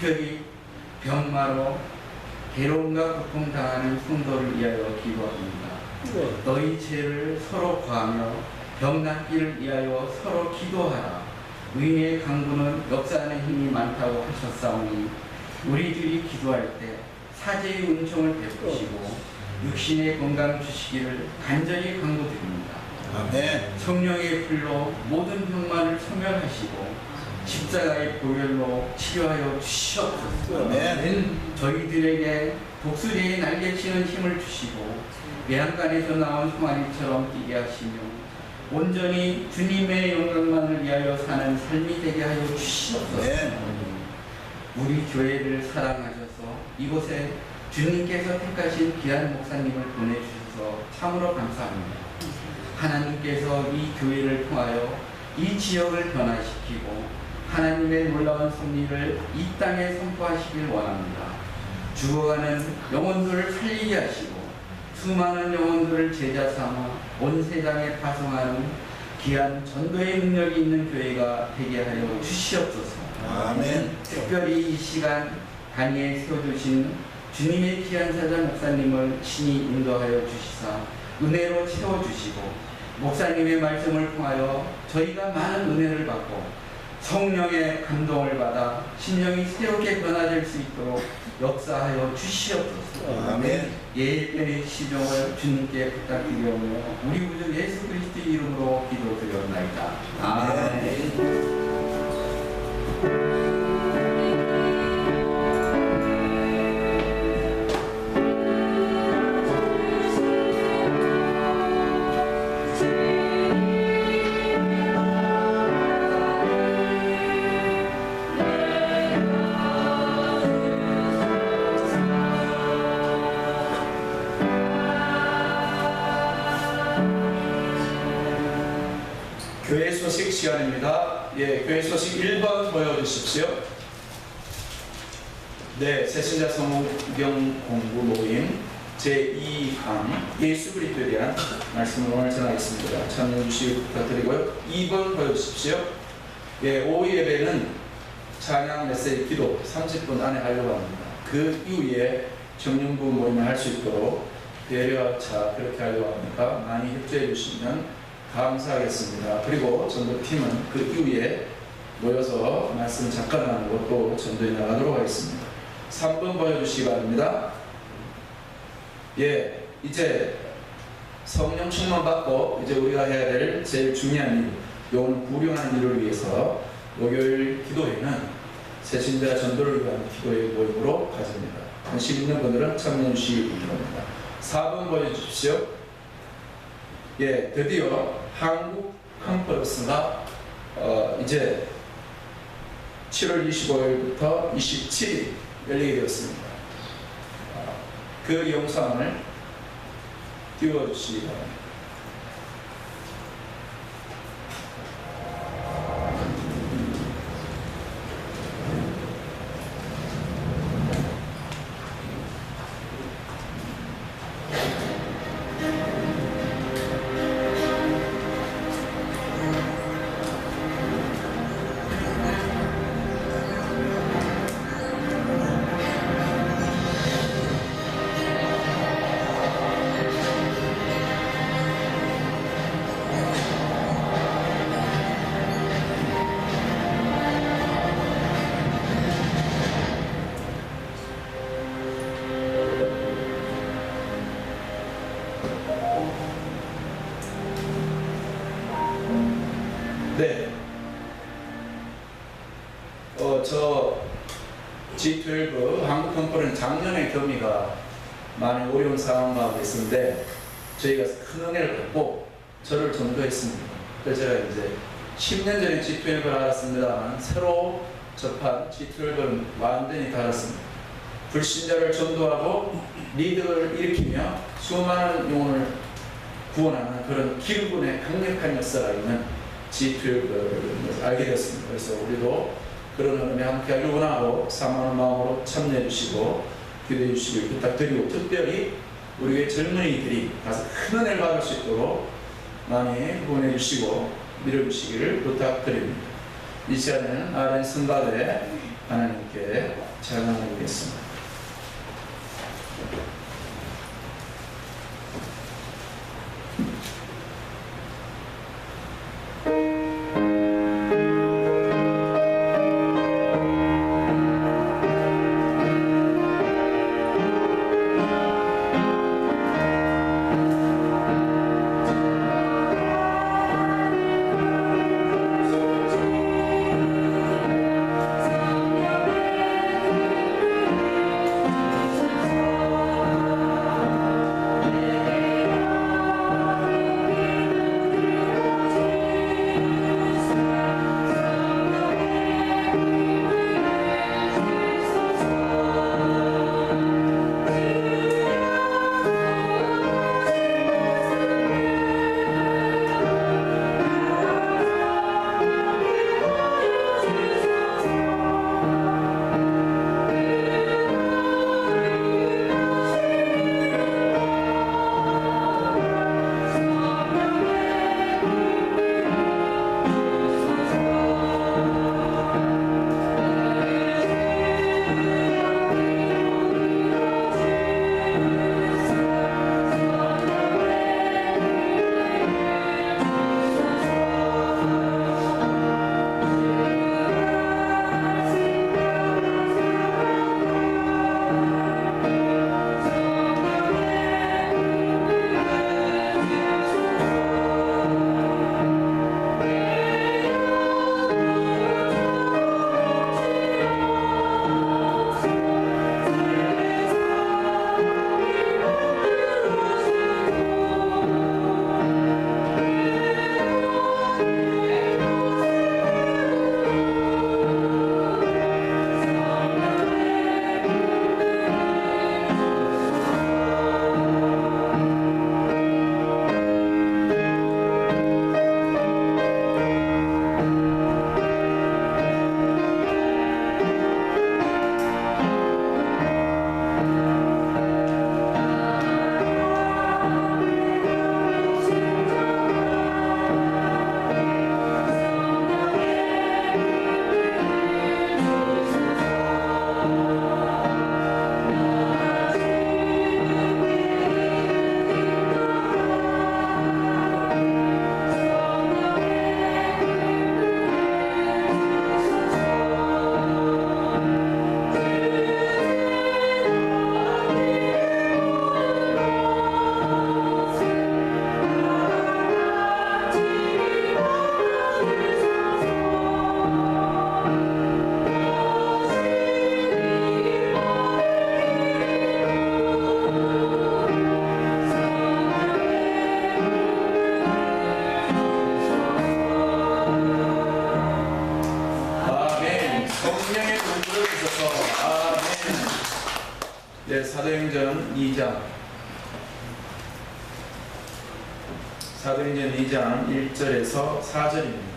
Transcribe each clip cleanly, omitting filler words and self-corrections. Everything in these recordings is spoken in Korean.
특별히 병마로 괴로움과 고통당하는 성도를 위하여 기도합니다. 너희 죄를 서로 구하며 병낫기를 위하여 서로 기도하라. 의인의 강구는 역사하는 힘이 많다고 하셨사오니 우리들이 기도할 때 사제의 은총을 베푸시고 육신의 건강 주시기를 간절히 간구드립니다. 아멘. 성령의 불로 모든 병만을 소멸하시고 십자가의 보혈로 치료하여 주시옵소서. 아멘. 저희들에게 독수리의 날개치는 힘을 주시고 매한간에서 나온 송아리처럼 뛰게 하시며 온전히 주님의 영광만을 위하여 사는 삶이 되게 하여 주시옵소서. 우리 교회를 사랑하셔서 이곳에 주님께서 택하신 귀한 목사님을 보내주셔서 참으로 감사합니다. 하나님께서 이 교회를 통하여 이 지역을 변화시키고 하나님의 놀라운 섭리를 이 땅에 선포하시길 원합니다. 죽어가는 영혼들을 살리게 하시고 수많은 영혼들을 제자 삼아 온 세상에 파송하는 귀한 전도의 능력이 있는 교회가 되게 하여 주시옵소서. 아멘. 특별히 이 시간 단위에 세워주신 주님의 귀한 사자 목사님을 친히 인도하여 주시사 은혜로 채워주시고 목사님의 말씀을 통하여 저희가 많은 은혜를 받고 성령의 감동을 받아 심령이 새롭게 변화될 수 있도록 역사하여 주시옵소서. 아멘. 예배의 시종을 주님께 부탁드리오며 우리 구주 예수 그리스도의 이름으로 기도드렸나이다. 아멘. 교회 소식 시간입니다. 교회 소식 1번 보여주십시오. 새신자 성경 공부 모임 제2강 예수 그리스도에 대한 말씀을 오늘 전하겠습니다. 참여해 주시기 부탁드리고요. 2번 보여주십시오. 오후 예배는 찬양 메시지 기도 30분 안에 하려고 합니다. 그 이후에 청년부 모임을 할 수 있도록 배려차 그렇게 하려고 하니까 많이 협조해 주시면 감사하겠습니다. 그리고 전도팀은 그 이후에 모여서 말씀 잠깐 나누고 또 전도에 나가도록 하겠습니다. 3번 보여주시기 바랍니다. 이제 성령 충만 받고 이제 우리가 해야 될 제일 중요한 일, 요는 구령하는 일을 위해서 목요일 기도회는 새신자 전도를 위한 기도회 모임으로 가집니다. 관심 있는 분들은 참여해 주시기 바랍니다. 4번 보여주십시오. 드디어 한국 컨퍼런스가 이제 7월 25일부터 27일 열리게 되었습니다. 그 영상을 띄워주시기 바랍니다. 저 G12 한국 컨퍼런스 작년에 겸이가 많이 어려운 상황 가운데 있었는데 저희가 큰 은혜를 받고 저를 전도했습니다. 그래서 제가 이제 10년 전에 G12를 알았습니다만 새로 접한 G12은 완전히 달랐습니다. 불신자를 전도하고 리더를 일으키며 수많은 영혼을 구원하는 그런 기름분의 강력한 역사가 있는 G12를 알게 되었습니다. 그래서 우리도 그런 흐름에 함께 하길 원하고 사모하는 마음으로 참여해 주시고 기도해 주시길 부탁드리고 특별히 우리의 젊은이들이 가서 큰 은혜를 받을 수 있도록 많이 후원해 주시고 밀어주시기를 부탁드립니다. 이 시간에는 아멘 선발에 하나님께 찬양드리겠습니다. 네, 사도행전 2장 1절에서 4절입니다.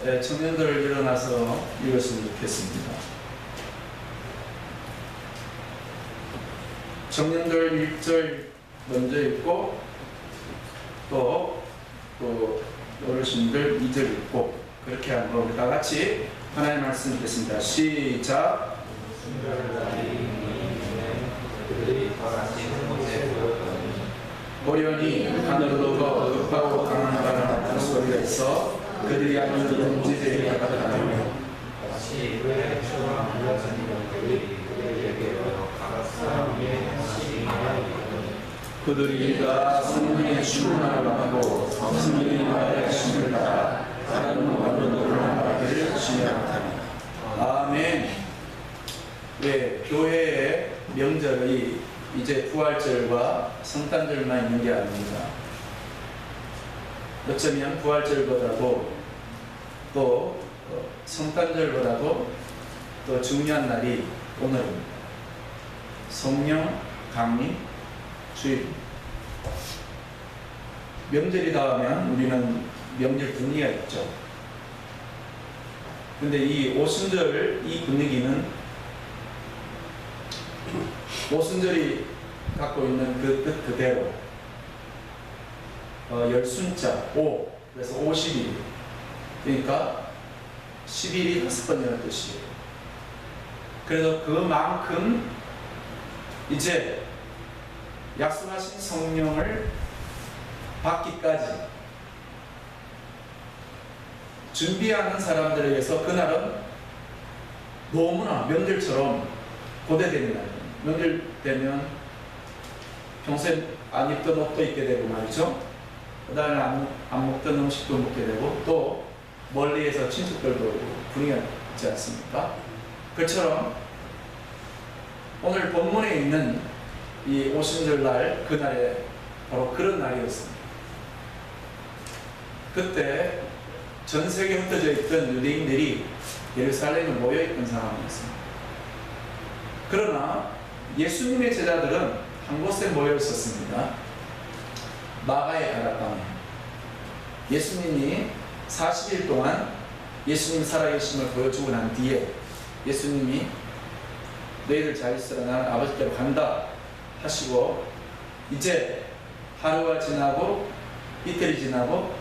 네, 청년들 일어나서 읽었으면 좋겠습니다. 청년들 1절 먼저 읽고 또 어르신들 2절 읽고 그렇게 한번 우리 다 같이 하나님의 말씀 듣겠습니다. 시작. 보려니 하늘로부터 급하고 강한 바람 같은 소리가 있어 그들이 하늘로 던지되게 하더라며 다시 그의 추가 물러진 것들이 그들에게로 각사함에 시행하여 그들이 다 성령의 충만을 받고 성령이 말하심을 따라 다른 말로 돌아가기를 지향하리라. 아멘. 네, 교회의 명절이 이제 부활절과 성탄절만 있는 게 아닙니다. 어쩌면 부활절보다도 또 성탄절보다도 또 중요한 날이 오늘입니다. 성령 강림 주일. 명절이 다하면 우리는 명절 분위기가 있죠. 근데 이 오순절 이 분위기는 오순절이 갖고 있는 그 뜻 그대로 열순자 오 그래서 50일. 그러니까 10일이 5번이라는 뜻이에요. 그래서 그만큼 이제 약속하신 성령을 받기까지 준비하는 사람들에게서 그날은 너무나 명절처럼 고대되는 날이에요. 명절 되면 평소에 안 입던 옷도 입게 되고 말이죠. 그 다음에 안 먹던 음식도 먹게 되고 또 멀리에서 친척들도 오고 분위기가 있지 않습니까? 그처럼 오늘 본문에 있는 이 오순절날 그날에 바로 그런 날이었습니다. 그때 전 세계에 흩어져 있던 유대인들이 예루살렘에 모여있던 상황이었습니다. 그러나 예수님의 제자들은 한 곳에 모여 있었습니다. 마가의 다락방에. 예수님이 40일 동안 예수님 살아계심을 보여주고 난 뒤에 예수님이 너희들 잘 있으라 나는 아버지께로 간다 하시고 이제 하루가 지나고 이틀이 지나고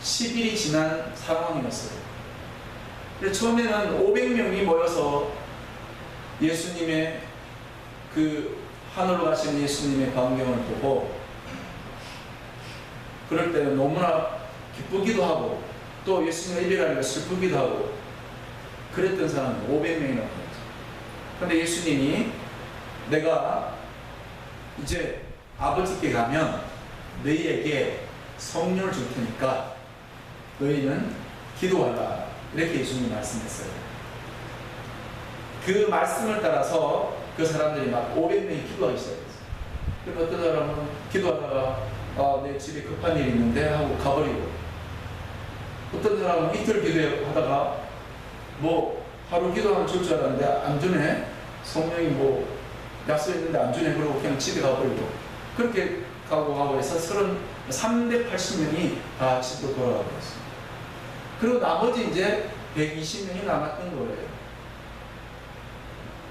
10일이 지난 상황이었어요. 처음에는 500명이 모여서 예수님의 그 하늘로 가신 예수님의 광경을 보고 그럴 때는 너무나 기쁘기도 하고 또 예수님의 일이라는 슬프기도 하고 그랬던 사람은 500명이나 되었죠. 그런데 예수님이 내가 이제 아버지께 가면 너희에게 성령을 줄 테니까 너희는 기도하라 이렇게 예수님이 말씀했어요. 그 말씀을 따라서 그 사람들이 막 500명이 기도하기 시작했어요. 그리고 어떤 사람은 기도하다가 내 집에 급한 일이 있는데 하고 가버리고 어떤 사람은 이틀 기도하다가 뭐 하루 기도하면 줄 줄 알았는데 안 주네. 성령이 뭐 약속했는데 안 주네. 그러고 그냥 집에 가버리고 그렇게 가고 해서 380명이 다 집으로 돌아가고 있습니다. 그리고 나머지 이제 120명이 남았던 거예요.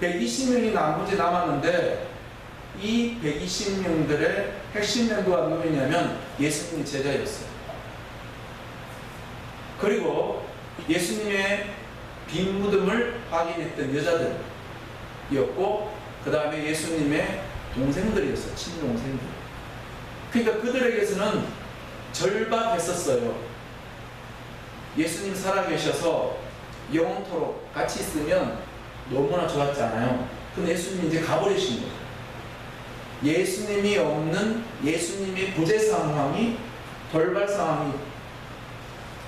120명이 나머지 남았는데 이 120명들의 핵심 멤버가 누구냐면 예수님의 제자였어요. 그리고 예수님의 빈 무덤을 확인했던 여자들이었고 그 다음에 예수님의 동생들이었어요. 친동생들. 그러니까 그들에게서는 절박했었어요. 예수님 살아계셔서 영원토록 같이 있으면 너무나 좋았지 않아요? 근데 예수님이 이제 가버리신 거예요. 예수님이 없는 예수님의 부재 상황이 돌발 상황이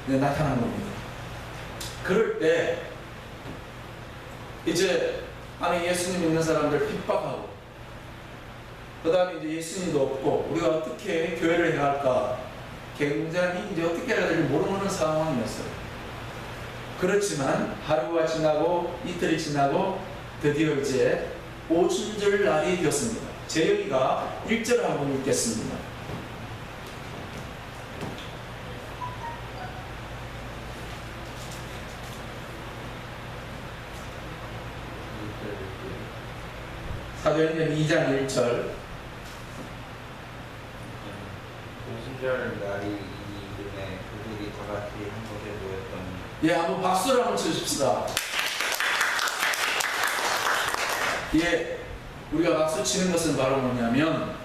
나타난 겁니다. 그럴 때 이제 안에 예수님 있는 사람들 핍박하고 그 다음에 이제 예수님도 없고 우리가 어떻게 교회를 해야 할까 굉장히 이제 어떻게 해야 될지 모르는 상황이었어요. 그렇지만 하루가 지나고 이틀이 지나고 드디어 이제 오순절 날이 되었습니다. 재영이가 1절 한번 읽겠습니다. 사도행전 2장 1절. 오순절 날이 이름에 그들이 다 같이 한 곳에 모였던 예, 한번 박수를 한번 쳐주십시다. 예, 우리가 박수 치는 것은 바로 뭐냐면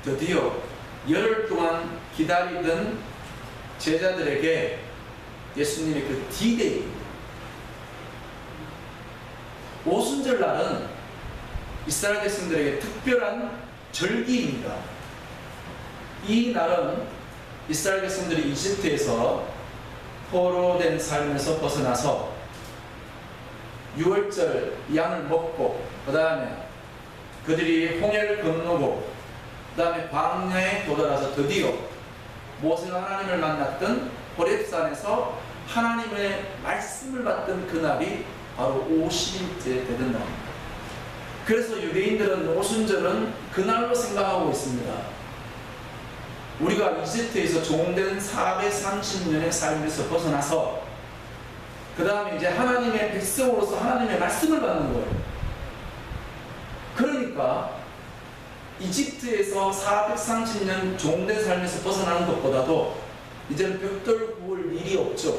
드디어 열흘 동안 기다리던 제자들에게 예수님의 그 D-Day 오순절 날은 이스라엘 백성들에게 특별한 절기입니다. 이 날은 이스라엘 백성들이 이집트에서 포로된 삶에서 벗어나서 6월절 양을 먹고 그 다음에 그들이 홍해를 건너고 그 다음에 광야에 도달해서 드디어 모세가 하나님을 만났던 호렙산에서 하나님의 말씀을 받던 그날이 바로 50일째 되던 날입니다. 그래서 유대인들은 오순절은 그날로 생각하고 있습니다. 우리가 이집트에서 종된 430년의 삶에서 벗어나서 그 다음에 이제 하나님의 백성으로서 하나님의 말씀을 받는 거예요. 그러니까 이집트에서 430년 종된 삶에서 벗어나는 것보다도 이제는 벽돌 구울 일이 없죠.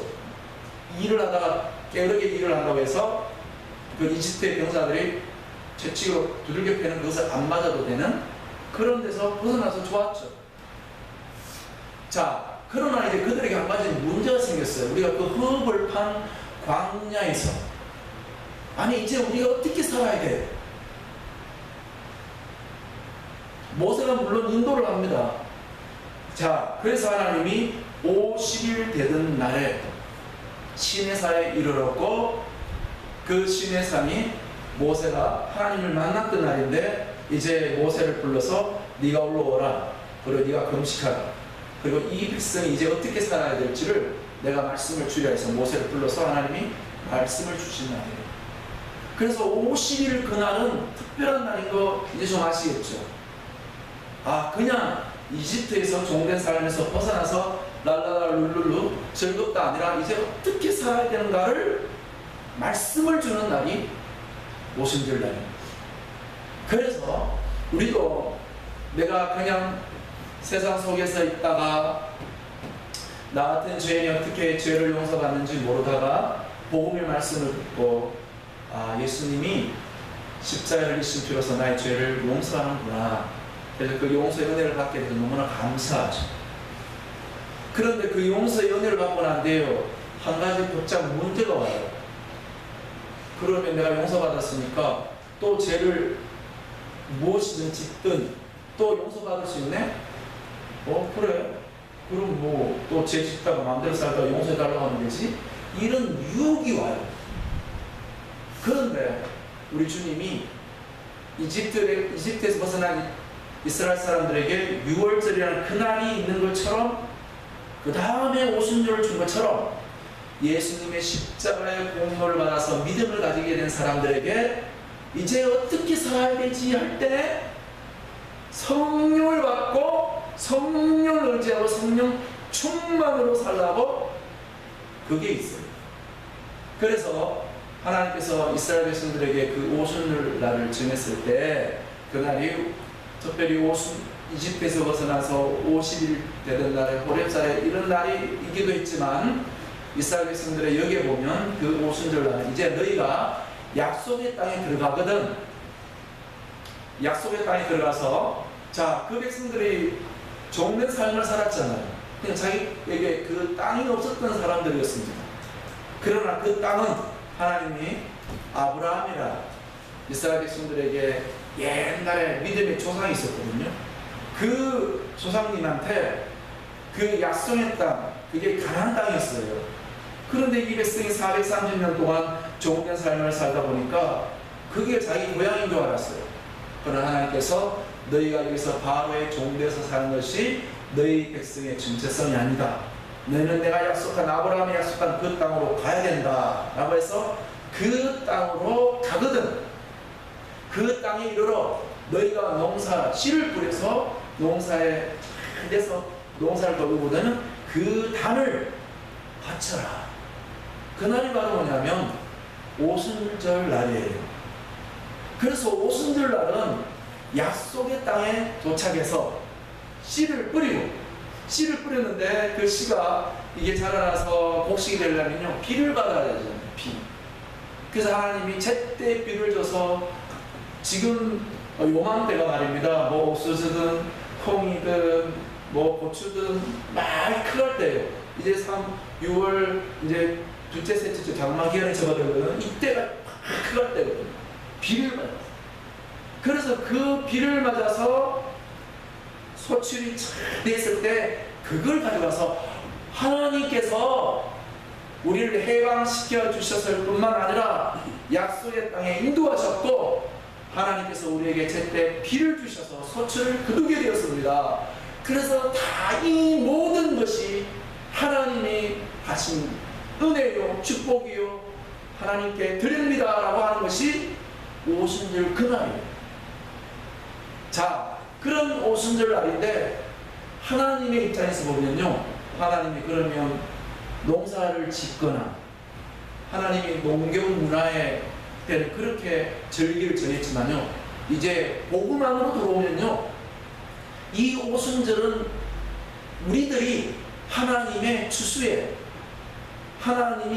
일을 하다가 게으르게 일을 한다고 해서 그 이집트의 병사들이 채찍으로 두들겨 패는 그것을 안 맞아도 되는 그런 데서 벗어나서 좋았죠. 자, 그러나 이제 그들에게 한 가지 문제가 생겼어요. 우리가 그 흙을 판 광야에서 아니 이제 우리가 어떻게 살아야 돼? 모세가 물론 인도를 합니다. 자, 그래서 하나님이 50일 되던 날에 시내산에 이르렀고 그 시내산이 모세가 하나님을 만났던 날인데 이제 모세를 불러서 네가 올라오라. 그리고 네가 금식하라. 그리고 이 백성이 이제 어떻게 살아야 될지를 내가 말씀을 주려 해서 모세를 불러서 하나님이 말씀을 주신 날이에요. 그래서 50일 그날은 특별한 날인 거 이제 좀 아시겠죠? 아, 그냥 이집트에서 종된 삶에서 벗어나서 랄랄라 룰룰루 즐겁다 아니라 이제 어떻게 살아야 되는가를 말씀을 주는 날이 오순절 날입니다. 그래서 우리도 내가 그냥 세상 속에서 있다가 나 같은 죄인이 어떻게 죄를 용서받는지 모르다가 복음의 말씀을 듣고 아, 예수님이 십자가를 흘리신 피로서 나의 죄를 용서하는구나. 그래서 그 용서의 은혜를 받게 돼서 너무나 감사하죠. 그런데 그 용서의 은혜를 받고 난 뒤에요, 한 가지 복잡 문제가 와요. 그러면 내가 용서받았으니까 또 죄를 무엇이든 짓든 또 용서받을 수 있네? 그래? 그럼 뭐 또 죄 짓다가 마음대로 살다가 용서해달라고 하면 되지? 이런 유혹이 와요. 그런데 우리 주님이 이집트에서 벗어난 이스라엘 사람들에게 6월절이라는 그날이 있는 것처럼 그 다음에 오순절을 준 것처럼 예수님의 십자가의 공로를 받아서 믿음을 가지게 된 사람들에게 이제 어떻게 살아야 되지 할 때 성령을 받고 성령을 의지하고 성령 충만으로 살라고 그게 있어요. 그래서 하나님께서 이스라엘 백성들에게 그 오순절 날을 정했을 때 그날이 특별히 이집트에서 벗어나서 50일 되던 날에 호렙산에 이런 날이기도 했지만 이스라엘 백성들의 여기에 보면 그 오순절 날 이제 너희가 약속의 땅에 들어가거든. 약속의 땅에 들어가서 자, 그 백성들이 종된 삶을 살았잖아요. 그냥 자기에게 그 땅이 없었던 사람들이었습니다. 그러나 그 땅은 하나님이 아브라함이라 이스라엘 백성들에게 옛날에 믿음의 조상이 있었거든요. 그 조상님한테 그 약속의 땅, 그게 가나안 땅이었어요. 그런데 이 백성이 430년 동안 종된 삶을 살다 보니까 그게 자기 고향인 줄 알았어요. 그러나 하나님께서 너희가 여기서 바로의 종되어서 사는 것이 너희 백성의 정체성이 아니다. 너희는 내가 약속한 아브라함이 약속한 그 땅으로 가야 된다 라고 해서 그 땅으로 가거든. 그 땅에 이르러 너희가 농사 씨를 뿌려서 농사에 대해서 농사를 거두고 되는 그 단을 바쳐라. 그날이 바로 뭐냐면 오순절 날이에요. 그래서 오순절 날은 약속의 땅에 도착해서 씨를 뿌렸는데 그 씨가 이게 자라나서 곡식이 되려면요 비를 받아야 되잖아요. 비. 그래서 하나님이 제때 비를 줘서 지금 요맘때가 말입니다. 뭐 옥수수든 콩이든 뭐 고추든 막 크갈 때예요. 이제 6월 이제 둘째 셋째 주 장마 기간에 접어들거든. 이때가 막 크갈 때거든요. 비를 받았어요. 그래서 그 비를 맞아서 소출이 잘 됐을 때 그걸 가져가서 하나님께서 우리를 해방시켜 주셨을 뿐만 아니라 약속의 땅에 인도하셨고 하나님께서 우리에게 제때 비를 주셔서 소출을 거두게 되었습니다. 그래서 다 이 모든 것이 하나님이 하신 은혜요 축복이요 하나님께 드립니다 라고 하는 것이 오순절 그날이에요. 자, 그런 오순절 날인데 하나님의 입장에서 보면요, 하나님이 그러면 농사를 짓거나 하나님이 농경 문화에 때는 그렇게 절기를 정했지만요, 이제 복음 안으로 들어오면요 이 오순절은 우리들이 하나님의 추수에 하나님이